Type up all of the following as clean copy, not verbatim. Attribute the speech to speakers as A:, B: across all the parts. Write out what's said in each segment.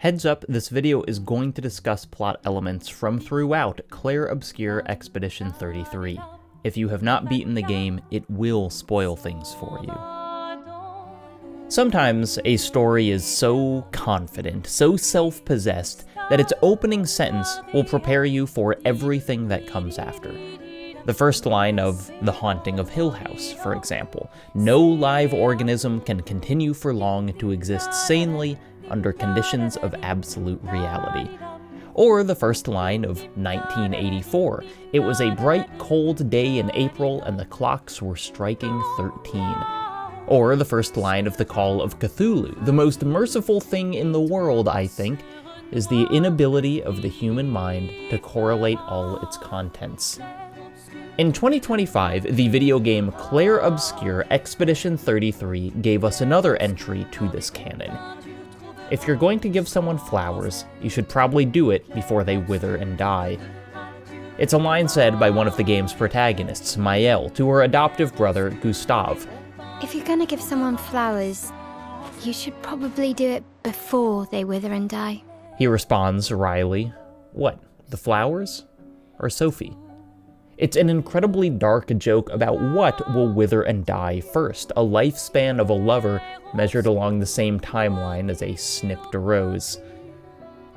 A: Heads up, this video is going to discuss plot elements from throughout Clair Obscur Expedition 33. If you have not beaten the game, it will spoil things for you. Sometimes a story is so confident, so self-possessed, that its opening sentence will prepare you for everything that comes after. The first line of The Haunting of Hill House, for example. No live organism can continue for long to exist sanely under conditions of absolute reality. Or the first line of 1984. It was a bright, cold day in April and the clocks were striking 13. Or the first line of The Call of Cthulhu. The most merciful thing in the world, I think, is the inability of the human mind to correlate all its contents. In 2025, the video game Clair Obscur Expedition 33 gave us another entry to this canon. If you're going to give someone flowers, you should probably do it before they wither and die. It's a line said by one of the game's protagonists, Maëlle, to her adoptive brother, Gustave.
B: If you're gonna give someone flowers, you should probably do it before they wither and die.
A: He responds wryly, what, the flowers? Or Sophie? It's an incredibly dark joke about what will wither and die first, a lifespan of a lover measured along the same timeline as a snipped rose.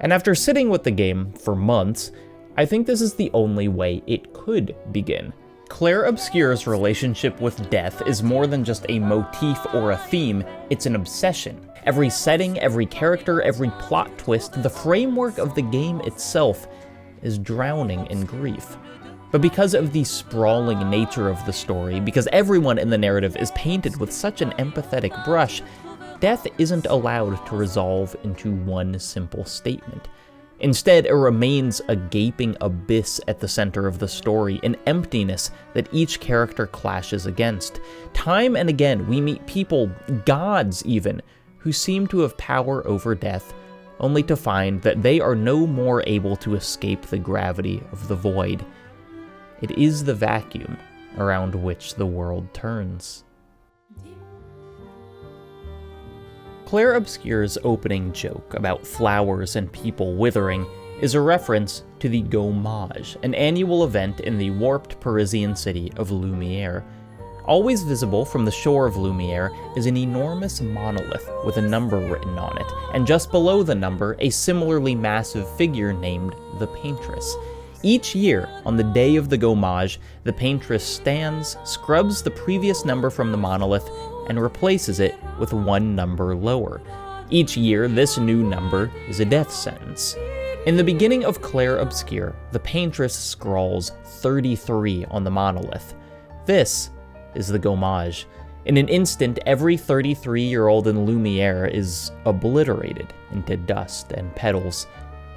A: And after sitting with the game for months, I think this is the only way it could begin. Clair Obscur's relationship with death is more than just a motif or a theme, it's an obsession. Every setting, every character, every plot twist, the framework of the game itself is drowning in grief. But because of the sprawling nature of the story, because everyone in the narrative is painted with such an empathetic brush, death isn't allowed to resolve into one simple statement. Instead, it remains a gaping abyss at the center of the story, an emptiness that each character clashes against. Time and again, we meet people, gods even, who seem to have power over death, only to find that they are no more able to escape the gravity of the void. It is the vacuum around which the world turns. Clair Obscur's opening joke about flowers and people withering is a reference to the Gommage, an annual event in the warped Parisian city of Lumiere. Always visible from the shore of Lumiere is an enormous monolith with a number written on it, and just below the number, a similarly massive figure named the Paintress. Each year, on the day of the Gommage, the Paintress stands, scrubs the previous number from the monolith, and replaces it with one number lower. Each year, this new number is a death sentence. In the beginning of Clair Obscur, the Paintress scrawls 33 on the monolith. This is the Gommage. In an instant, every 33-year-old in Lumiere is obliterated into dust and petals.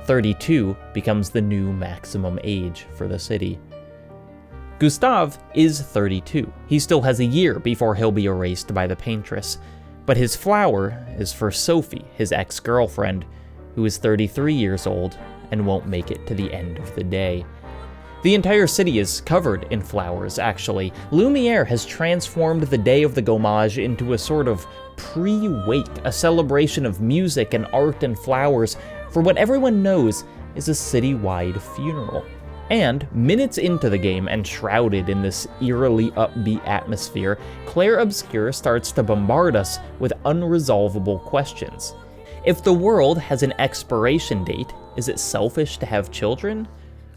A: 32 becomes the new maximum age for the city. Gustave is 32. He still has a year before he'll be erased by the Paintress, but his flower is for Sophie, his ex-girlfriend, who is 33 years old and won't make it to the end of the day. The entire city is covered in flowers, actually. Lumiere has transformed the day of the Gommage into a sort of pre-wake, a celebration of music and art and flowers, for what everyone knows is a city-wide funeral. And, minutes into the game and shrouded in this eerily upbeat atmosphere, Clair Obscur starts to bombard us with unresolvable questions. If the world has an expiration date, is it selfish to have children?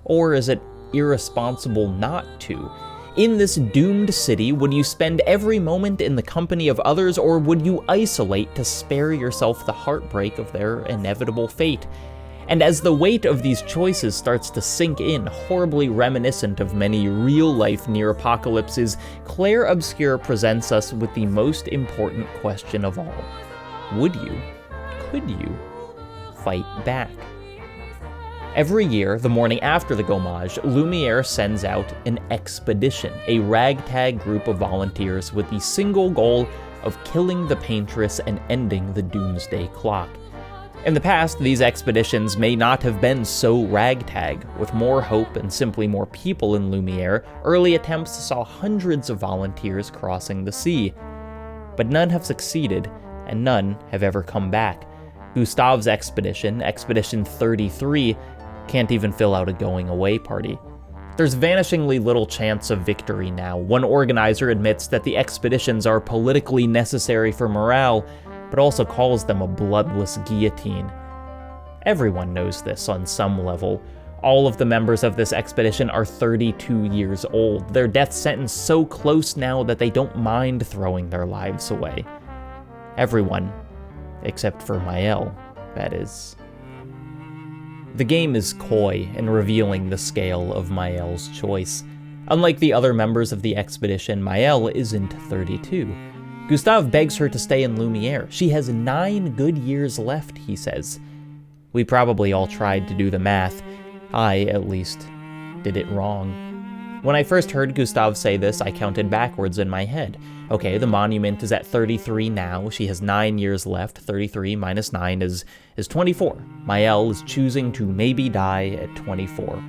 A: Or is it irresponsible not to? In this doomed city, would you spend every moment in the company of others, or would you isolate to spare yourself the heartbreak of their inevitable fate? And as the weight of these choices starts to sink in, horribly reminiscent of many real-life near-apocalypses, Clair Obscur presents us with the most important question of all. Would you, could you, fight back? Every year, the morning after the Gommage, Lumiere sends out an expedition, a ragtag group of volunteers with the single goal of killing the Paintress and ending the doomsday clock. In the past, these expeditions may not have been so ragtag. With more hope and simply more people in Lumiere, early attempts saw hundreds of volunteers crossing the sea. But none have succeeded, and none have ever come back. Gustave's expedition, Expedition 33, can't even fill out a going-away party. There's vanishingly little chance of victory now. One organizer admits that the expeditions are politically necessary for morale, but also calls them a bloodless guillotine. Everyone knows this on some level. All of the members of this expedition are 32 years old, their death sentence so close now that they don't mind throwing their lives away. Everyone, except for Mael, that is. The game is coy in revealing the scale of Mael's choice. Unlike the other members of the expedition, Mael isn't 32. Gustave begs her to stay in Lumiere. She has 9 good years left, he says. We probably all tried to do the math. I, at least, did it wrong. When I first heard Gustave say this, I counted backwards in my head. Okay, the monument is at 33 now, she has 9 years left, 33 minus 9 is 24. Mael is choosing to maybe die at 24.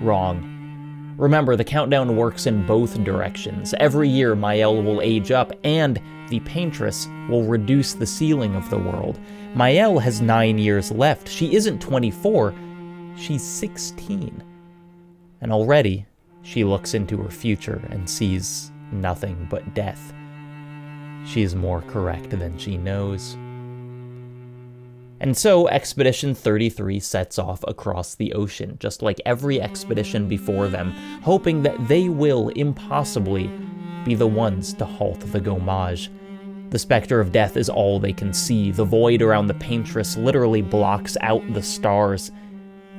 A: Wrong. Remember, the countdown works in both directions. Every year, Mael will age up, and the Paintress will reduce the ceiling of the world. Mael has 9 years left. She isn't 24, she's 16. And already, she looks into her future and sees nothing but death. She is more correct than she knows. And so, Expedition 33 sets off across the ocean, just like every expedition before them, hoping that they will, impossibly, be the ones to halt the Gommage. The specter of death is all they can see. The void around the Paintress literally blocks out the stars.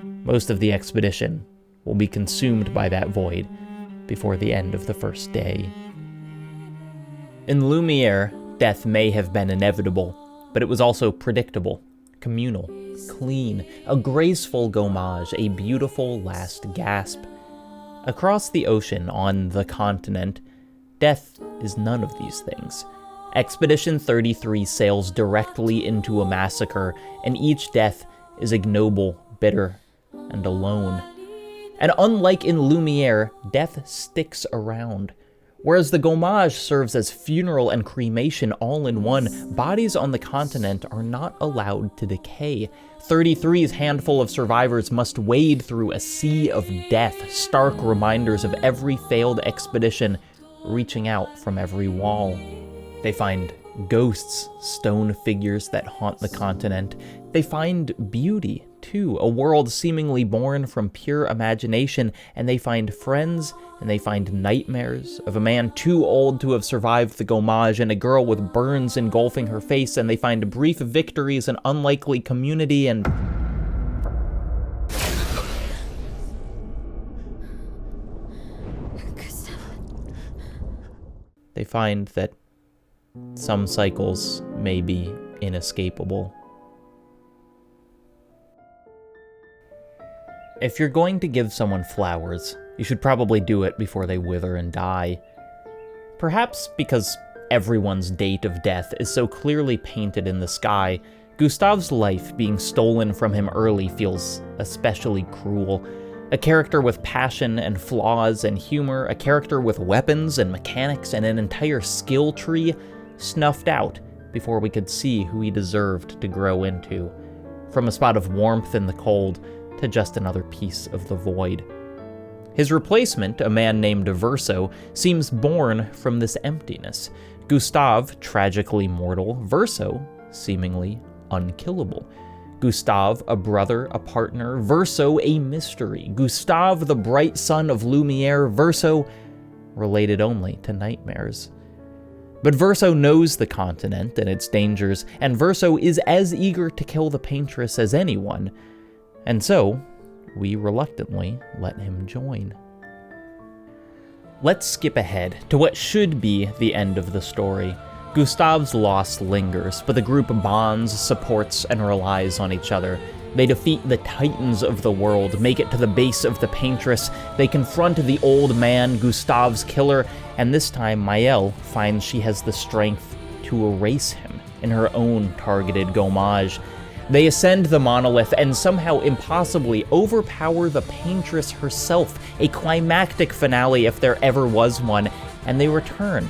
A: Most of the expedition will be consumed by that void before the end of the first day. In Lumiere, death may have been inevitable, but it was also predictable, communal, clean, a graceful Gommage, a beautiful last gasp. Across the ocean, on the continent, death is none of these things. Expedition 33 sails directly into a massacre, and each death is ignoble, bitter, and alone. And unlike in Lumiere, death sticks around. Whereas the Gommage serves as funeral and cremation all in one, bodies on the continent are not allowed to decay. 33's handful of survivors must wade through a sea of death, stark reminders of every failed expedition reaching out from every wall. They find ghosts, stone figures that haunt the continent. They find beauty, too, a world seemingly born from pure imagination, and they find friends, and they find nightmares of a man too old to have survived the Gommage and a girl with burns engulfing her face, and they find brief victories and unlikely community and... They find that some cycles may be inescapable. If you're going to give someone flowers, you should probably do it before they wither and die. Perhaps because everyone's date of death is so clearly painted in the sky, Gustave's life being stolen from him early feels especially cruel. A character with passion and flaws and humor, a character with weapons and mechanics and an entire skill tree snuffed out before we could see who he deserved to grow into. From a spot of warmth in the cold to just another piece of the void. His replacement, a man named Verso, seems born from this emptiness. Gustave, tragically mortal, Verso, seemingly unkillable. Gustave, a brother, a partner, Verso, a mystery. Gustave, the bright son of Lumiere, Verso, related only to nightmares. But Verso knows the continent and its dangers, and Verso is as eager to kill the Paintress as anyone, and so we reluctantly let him join. Let's skip ahead to what should be the end of the story. Gustave's loss lingers, but the group bonds, supports, and relies on each other. They defeat the titans of the world, make it to the base of the Paintress. They confront the old man, Gustave's killer, and this time Mael finds she has the strength to erase him in her own targeted Gommage. They ascend the monolith and somehow impossibly overpower the Paintress herself, a climactic finale if there ever was one, and they return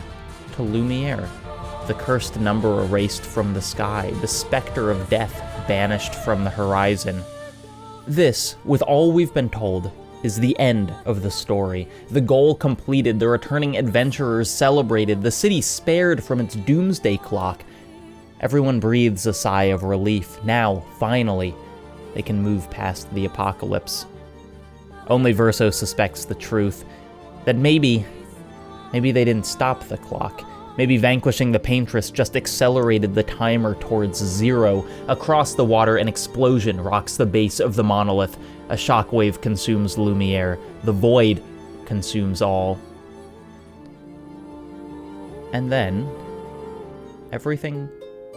A: to Lumiere. the cursed number erased from the sky, the specter of death banished from the horizon. This, with all we've been told, is the end of the story. The goal completed, the returning adventurers celebrated, the city spared from its doomsday clock. Everyone breathes a sigh of relief. Now, finally, they can move past the apocalypse. Only Verso suspects the truth, that maybe they didn't stop the clock. Maybe vanquishing the Paintress just accelerated the timer towards zero. Across the water, an explosion rocks the base of the monolith. A shockwave consumes Lumiere. The void consumes all. And then, everything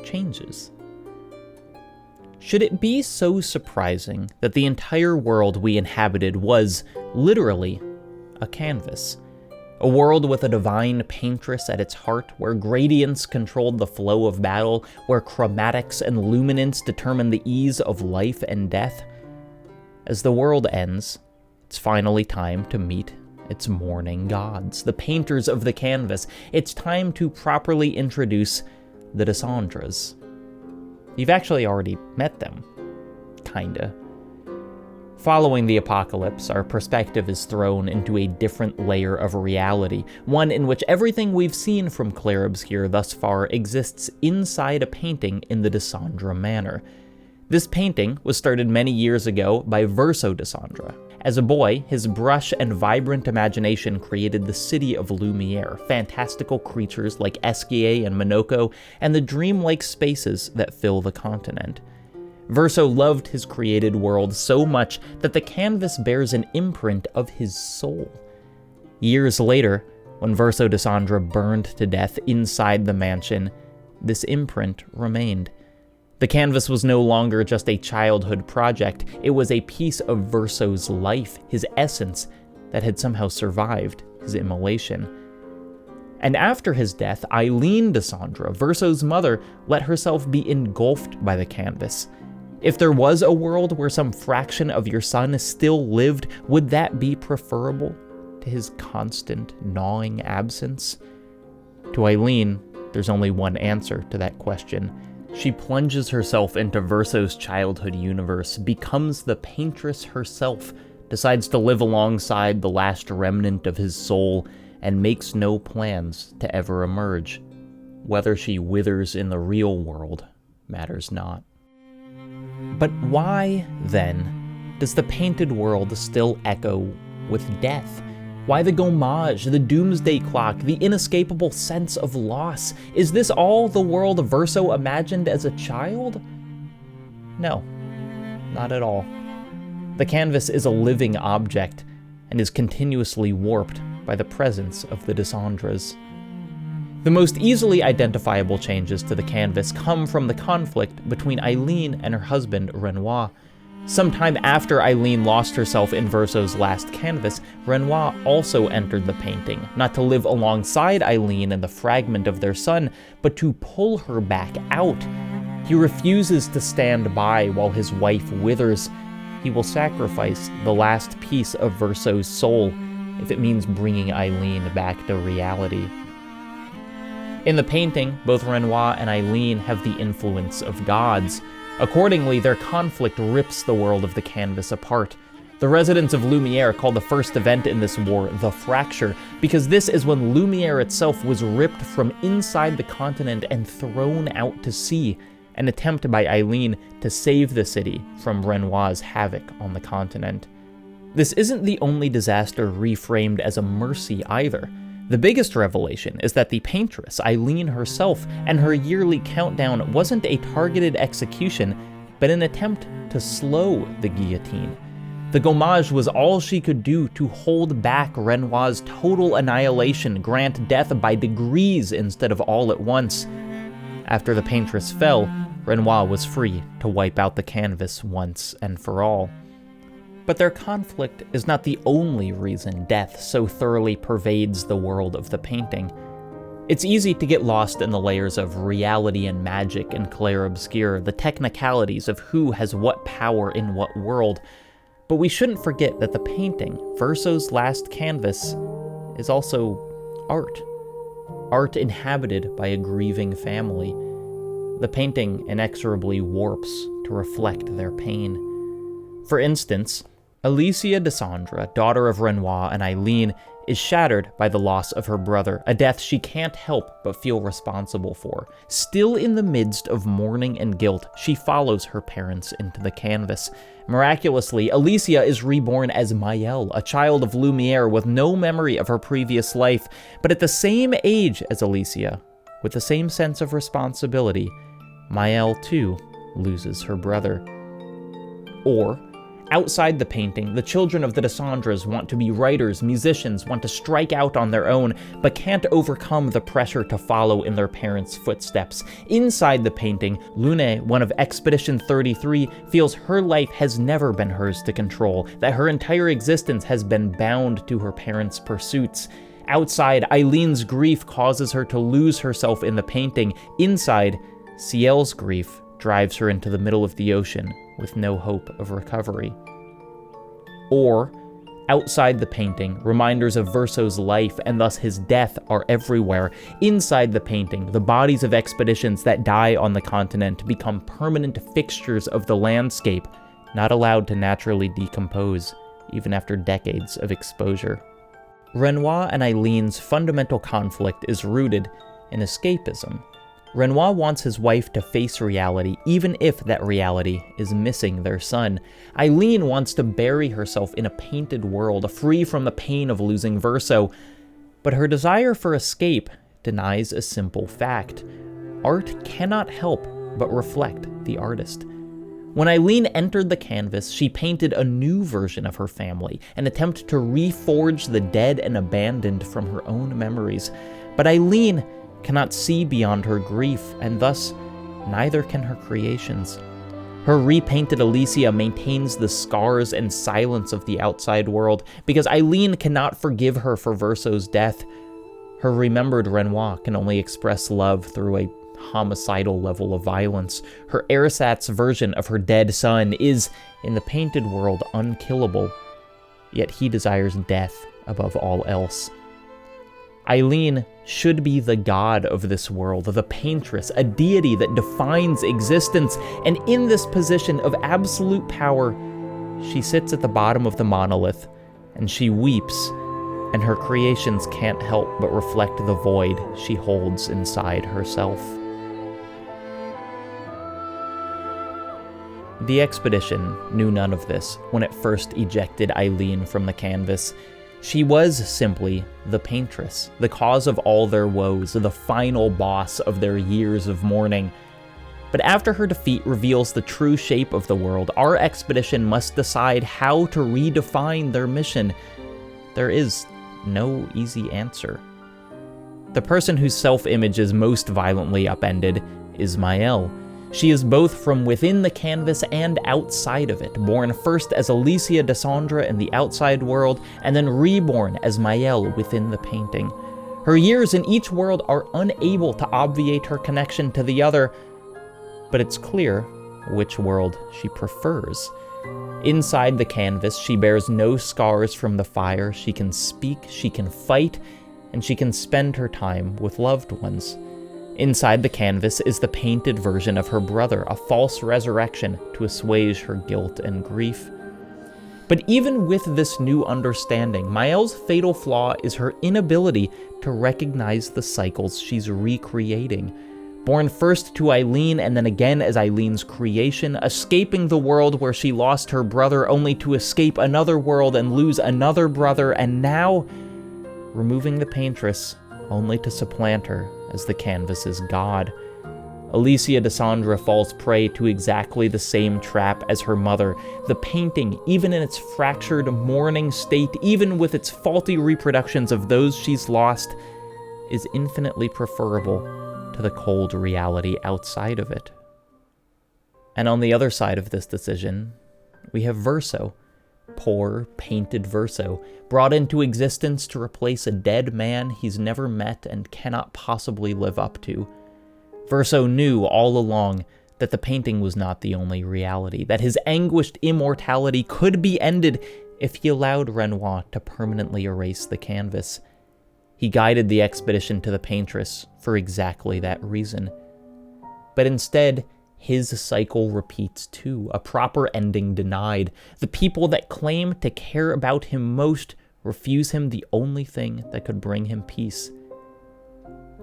A: changes. Should it be so surprising that the entire world we inhabited was, literally, a canvas? A world with a divine paintress at its heart, where gradients controlled the flow of battle, where chromatics and luminance determine the ease of life and death. As the world ends, it's finally time to meet its mourning gods, the painters of the canvas. It's time to properly introduce the Dysandras. You've actually already met them. Kinda. Following the apocalypse, our perspective is thrown into a different layer of reality, one in which everything we've seen from Clair Obscur thus far exists inside a painting in the Dysandra Manor. This painting was started many years ago by Verso Dysandra. As a boy, his brush and vibrant imagination created the city of Lumiere, fantastical creatures like Esquier and Minoko, and the dreamlike spaces that fill the continent. Verso loved his created world so much that the canvas bears an imprint of his soul. Years later, when Verso Dysandra burned to death inside the mansion, this imprint remained. The canvas was no longer just a childhood project, it was a piece of Verso's life, his essence, that had somehow survived his immolation. And after his death, Eileen Dysandra, Verso's mother, let herself be engulfed by the canvas. If there was a world where some fraction of your son still lived, would that be preferable to his constant, gnawing absence? To Eileen, there's only one answer to that question. She plunges herself into Verso's childhood universe, becomes the paintress herself, decides to live alongside the last remnant of his soul, and makes no plans to ever emerge. Whether she withers in the real world matters not. But why, then, does the painted world still echo with death? Why the gommage, the doomsday clock, the inescapable sense of loss? Is this all the world Verso imagined as a child? No, not at all. The canvas is a living object and is continuously warped by the presence of the Dysandras. The most easily identifiable changes to the canvas come from the conflict between Eileen and her husband, Renoir. Sometime after Eileen lost herself in Verso's last canvas, Renoir also entered the painting, not to live alongside Eileen and the fragment of their son, but to pull her back out. He refuses to stand by while his wife withers. He will sacrifice the last piece of Verso's soul if it means bringing Eileen back to reality. In the painting, both Renoir and Eileen have the influence of gods. Accordingly, their conflict rips the world of the canvas apart. The residents of Lumiere call the first event in this war the Fracture, because this is when Lumiere itself was ripped from inside the continent and thrown out to sea, an attempt by Eileen to save the city from Renoir's havoc on the continent. This isn't the only disaster reframed as a mercy either. The biggest revelation is that the paintress, Eileen herself, and her yearly countdown wasn't a targeted execution, but an attempt to slow the guillotine. The gommage was all she could do to hold back Renoir's total annihilation, grant death by degrees instead of all at once. After the paintress fell, Renoir was free to wipe out the canvas once and for all. But their conflict is not the only reason death so thoroughly pervades the world of the painting. It's easy to get lost in the layers of reality and magic in Clair Obscur, the technicalities of who has what power in what world, but we shouldn't forget that the painting, Verso's last canvas, is also art. art inhabited by a grieving family. The painting inexorably warps to reflect their pain. For instance, Alicia de Sandra, daughter of Renoir and Eileen, is shattered by the loss of her brother, a death she can't help but feel responsible for. Still in the midst of mourning and guilt, she follows her parents into the canvas. Miraculously, Alicia is reborn as Maëlle, a child of Lumiere with no memory of her previous life, but at the same age as Alicia, with the same sense of responsibility, Maëlle too loses her brother. Or, outside the painting, the children of the de Sandras want to be writers, musicians, want to strike out on their own, but can't overcome the pressure to follow in their parents' footsteps. Inside the painting, Lune, one of Expedition 33, feels her life has never been hers to control, that her entire existence has been bound to her parents' pursuits. Outside, Eileen's grief causes her to lose herself in the painting. Inside, Ciel's grief drives her into the middle of the ocean with no hope of recovery. Or, outside the painting, reminders of Verso's life and thus his death are everywhere. Inside the painting, the bodies of expeditions that die on the continent become permanent fixtures of the landscape, not allowed to naturally decompose, even after decades of exposure. Renoir and Eileen's fundamental conflict is rooted in escapism. Renoir wants his wife to face reality, even if that reality is missing their son. Eileen wants to bury herself in a painted world, free from the pain of losing Verso. But her desire for escape denies a simple fact. Art cannot help but reflect the artist. When Eileen entered the canvas, she painted a new version of her family, an attempt to reforge the dead and abandoned from her own memories. But Eileen cannot see beyond her grief, and thus neither can her creations. Her repainted Alicia maintains the scars and silence of the outside world, because Eileen cannot forgive her for Verso's death. Her remembered Renoir can only express love through a homicidal level of violence. Her ersatz version of her dead son is, in the painted world, unkillable, yet he desires death above all else. Eileen should be the god of this world, the paintress, a deity that defines existence, and in this position of absolute power, she sits at the bottom of the monolith, and she weeps, and her creations can't help but reflect the void she holds inside herself. The expedition knew none of this when it first ejected Eileen from the canvas. She was simply the paintress, the cause of all their woes, the final boss of their years of mourning. But after her defeat reveals the true shape of the world, our expedition must decide how to redefine their mission. There is no easy answer. The person whose self-image is most violently upended is Maëlle. She is both from within the canvas and outside of it, born first as Alicia de Sandra in the outside world, and then reborn as Maëlle within the painting. Her years in each world are unable to obviate her connection to the other, but it's clear which world she prefers. Inside the canvas, she bears no scars from the fire. She can speak, she can fight, and she can spend her time with loved ones. Inside the canvas is the painted version of her brother, a false resurrection to assuage her guilt and grief. But even with this new understanding, Maëlle's fatal flaw is her inability to recognize the cycles she's recreating. Born first to Eileen and then again as Eileen's creation, escaping the world where she lost her brother only to escape another world and lose another brother, and now removing the paintress only to supplant her as the canvas's god. Alicia de Sandra falls prey to exactly the same trap as her mother. The painting, even in its fractured, mourning state, even with its faulty reproductions of those she's lost, is infinitely preferable to the cold reality outside of it. And on the other side of this decision, we have Verso. Poor, painted Verso, brought into existence to replace a dead man he's never met and cannot possibly live up to. Verso knew all along that the painting was not the only reality, that his anguished immortality could be ended if he allowed Renoir to permanently erase the canvas. He guided the expedition to the Paintress for exactly that reason. But instead, his cycle repeats too, a proper ending denied. The people that claim to care about him most refuse him the only thing that could bring him peace.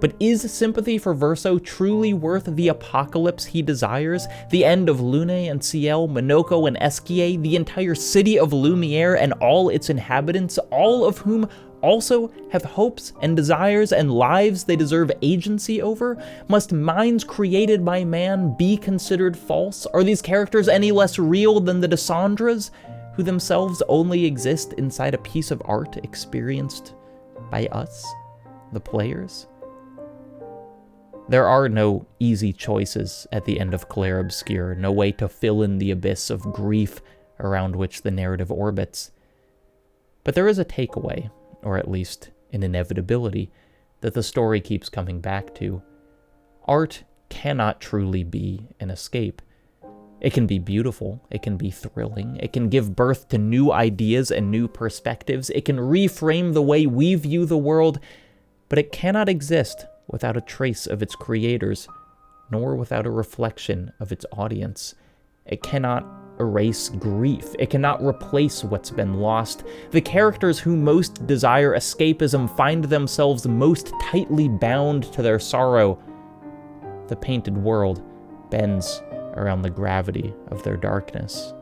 A: But is sympathy for Verso truly worth the apocalypse he desires? The end of Lune and Ciel, Minoko and Esquier, the entire city of Lumiere and all its inhabitants, all of whom also have hopes and desires and lives they deserve agency over? Must minds created by man be considered false? Are these characters any less real than the Dysandras, who themselves only exist inside a piece of art experienced by us, the players? There are no easy choices at the end of Clair Obscur, no way to fill in the abyss of grief around which the narrative orbits. But there is a takeaway, or at least an inevitability, that the story keeps coming back to. Art cannot truly be an escape. It can be beautiful, it can be thrilling, it can give birth to new ideas and new perspectives, it can reframe the way we view the world, but it cannot exist without a trace of its creators, nor without a reflection of its audience. It cannot erase grief. It cannot replace what's been lost. The characters who most desire escapism find themselves most tightly bound to their sorrow. The painted world bends around the gravity of their darkness.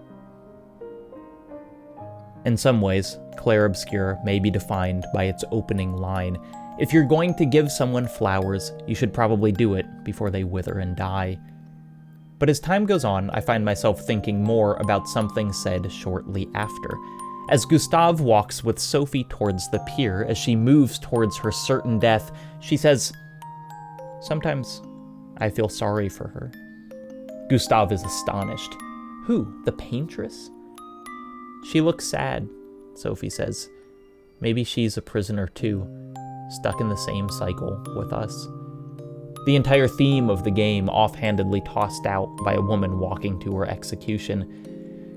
A: In some ways, Clair Obscur may be defined by its opening line. If you're going to give someone flowers, you should probably do it before they wither and die. But as time goes on, I find myself thinking more about something said shortly after. As Gustave walks with Sophie towards the pier, as she moves towards her certain death, she says, "Sometimes I feel sorry for her." Gustave is astonished. "Who? The Paintress?" "She looks sad," Sophie says. "Maybe she's a prisoner too, stuck in the same cycle with us." The entire theme of the game offhandedly tossed out by a woman walking to her execution.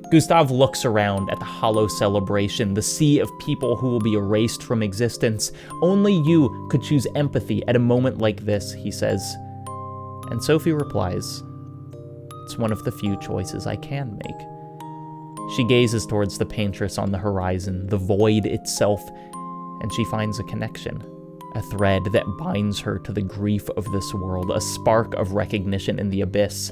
A: Gustave looks around at the hollow celebration, the sea of people who will be erased from existence. "Only you could choose empathy at a moment like this," he says. And Sophie replies, "It's one of the few choices I can make." She gazes towards the Paintress on the horizon, the void itself, and she finds a connection. A thread that binds her to the grief of this world, a spark of recognition in the abyss.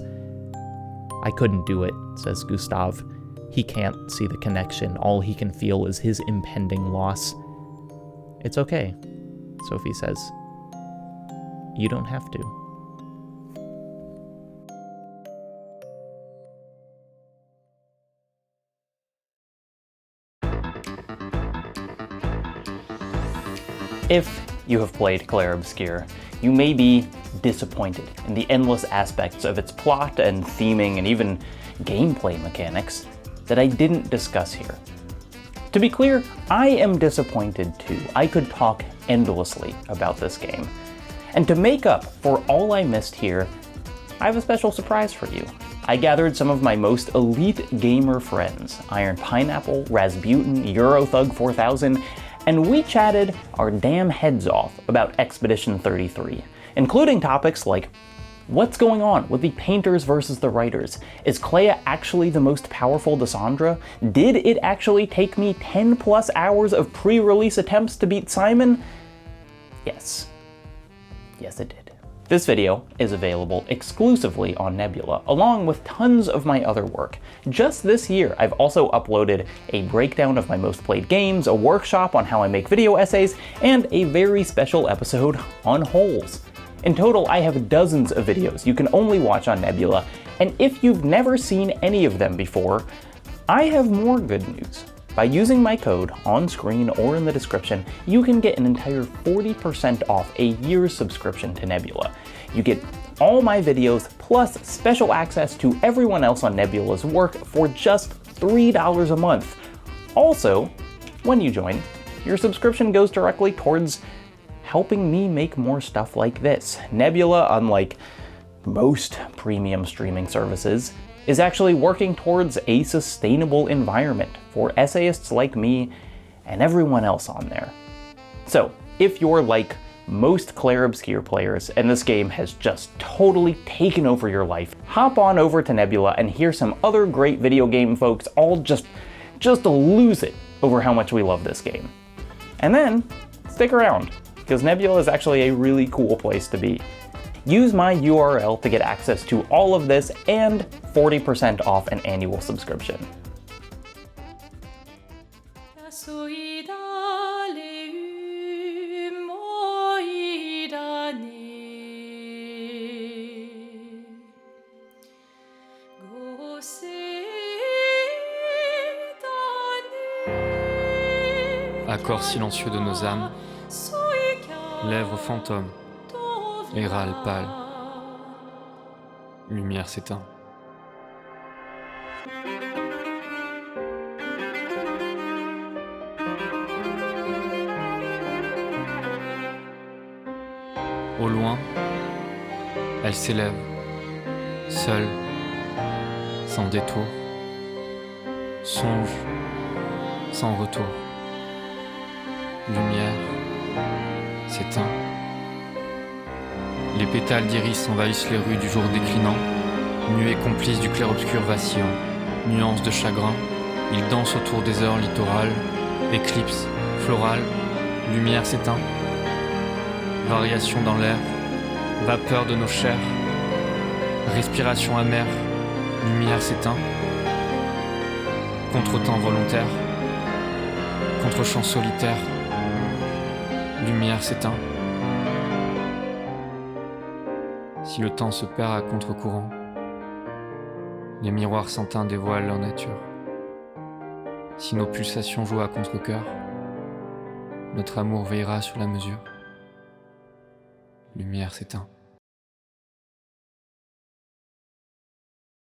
A: "I couldn't do it," says Gustave. He can't see the connection. All he can feel is his impending loss. "It's okay," Sophie says. "You don't have to." If you have played Clair Obscur, you may be disappointed in the endless aspects of its plot and theming and even gameplay mechanics that I didn't discuss here. To be clear, I am disappointed too. I could talk endlessly about this game. And to make up for all I missed here, I have a special surprise for you. I gathered some of my most elite gamer friends, Iron Pineapple, Rasputin, Eurothug 4000, and we chatted our damn heads off about Expedition 33, including topics like, what's going on with the painters versus the writers? Is Clea actually the most powerful Dysandra? Did it actually take me 10 plus hours of pre-release attempts to beat Simon? Yes. Yes, it did. This video is available exclusively on Nebula, along with tons of my other work. Just this year, I've also uploaded a breakdown of my most played games, a workshop on how I make video essays, and a very special episode on holes. In total, I have dozens of videos you can only watch on Nebula, and if you've never seen any of them before, I have more good news. By using my code on screen or in the description, you can get an entire 40% off a year's subscription to Nebula. You get all my videos plus special access to everyone else on Nebula's work for just $3 a month. Also, when you join, your subscription goes directly towards helping me make more stuff like this. Nebula, unlike most premium streaming services, is actually working towards a sustainable environment for essayists like me and everyone else on there. So, If you're like most Clair Obscur players and this game has just totally taken over your life, hop on over to Nebula and hear some other great video game folks all just lose it over how much we love this game. And then stick around, because Nebula is actually a really cool place to be. Use my URL to get access to all of this and 40% off an annual subscription.
C: Accord silencieux de nos âmes, lèvres fantômes, et râle pâle, lumière s'éteint. Au loin, elle s'élève, seule, sans détour, songe, sans retour. Lumière s'éteint. Les pétales d'iris envahissent les rues du jour déclinant, nuées complices du clair-obscur vacillant, nuances de chagrin, ils dansent autour des heures littorales, éclipse, florale, lumière s'éteint. Variation dans l'air, vapeur de nos chairs, respiration amère, lumière s'éteint. Contretemps volontaire, contre-champ solitaire, lumière s'éteint. Si le temps se perd à contre-courant, les miroirs sans teint dévoilent leur nature. Si nos pulsations jouent à contre-cœur, notre amour veillera sur la mesure. Lumière s'éteint.